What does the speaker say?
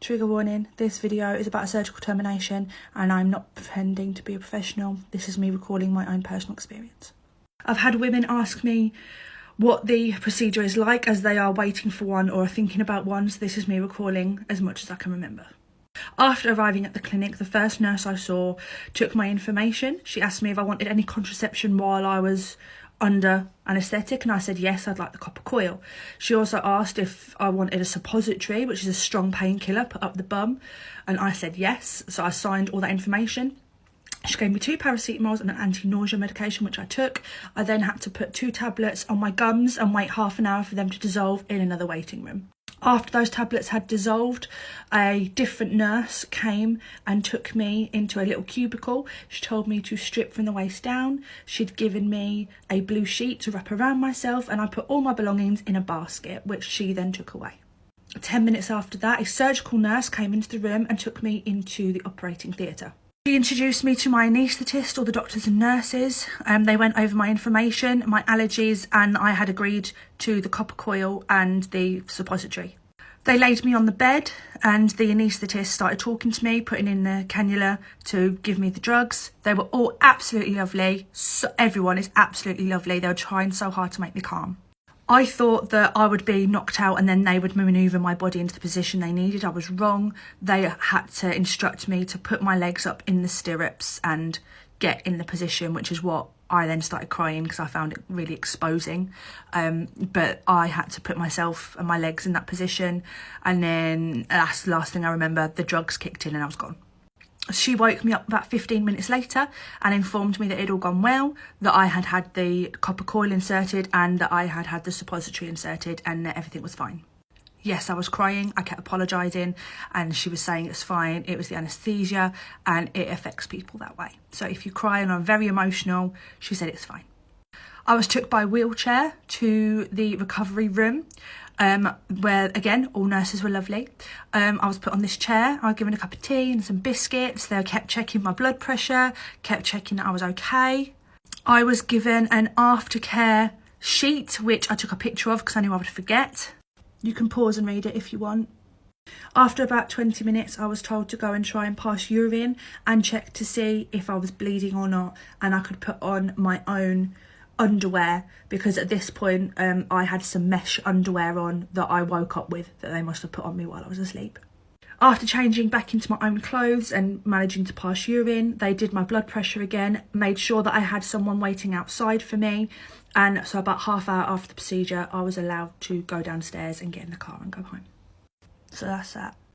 Trigger warning, this video is about a surgical termination and I'm not pretending to be a professional. This is me recalling my own personal experience. I've had women ask me what the procedure is like as they are waiting for one or are thinking about one, so this is me recalling as much as I can remember. After arriving at the clinic, the first nurse I saw took my information. She asked me if I wanted any contraception while I was under anaesthetic, and I said yes, I'd like the copper coil. She also asked if I wanted a suppository, which is a strong painkiller put up the bum, and I said yes, so I signed all that information. She gave me 2 paracetamols and an anti-nausea medication, which I took. I then had to put 2 tablets on my gums and wait half an hour for them to dissolve in another waiting room. After those tablets had dissolved, a different nurse came and took me into a little cubicle. She told me to strip from the waist down. She'd given me a blue sheet to wrap around myself, and I put all my belongings in a basket, which she then took away. 10 minutes after that, a surgical nurse came into the room and took me into the operating theatre. She introduced me to my anaesthetist, all the doctors and nurses. They went over my information, my allergies, and I had agreed to the copper coil and the suppository. They laid me on the bed and the anaesthetist started talking to me, putting in the cannula to give me the drugs. They were all absolutely lovely. So everyone is absolutely lovely. They were trying so hard to make me calm. I thought that I would be knocked out and then they would manoeuvre my body into the position they needed. I was wrong. They had to instruct me to put my legs up in the stirrups and get in the position, which is what I then started crying because I found it really exposing. But I had to put myself and my legs in that position. And then that's the last thing I remember, the drugs kicked in and I was gone. She woke me up about 15 minutes later and informed me that it had all gone well, that I had had the copper coil inserted and that I had had the suppository inserted and that everything was fine. Yes, I was crying, I kept apologising and she was saying it's fine, it was the anaesthesia and it affects people that way. So if you cry and are very emotional, she said it's fine. I was took by wheelchair to the recovery room. Where again all nurses were lovely. I was put on this chair, I was given a cup of tea and some biscuits. They kept checking my blood pressure, kept checking that I was okay. I was given an aftercare sheet which I took a picture of because I knew I would forget. You can pause and read it if you want. After about 20 minutes I was told to go and try and pass urine and check to see if I was bleeding or not, and I could put on my own underwear because at this point I had some mesh underwear on that I woke up with that they must have put on me while I was asleep. After changing back into my own clothes and managing to pass urine, they did my blood pressure again, made sure that I had someone waiting outside for me, and so about half hour after the procedure I was allowed to go downstairs and get in the car and go home. So that's that.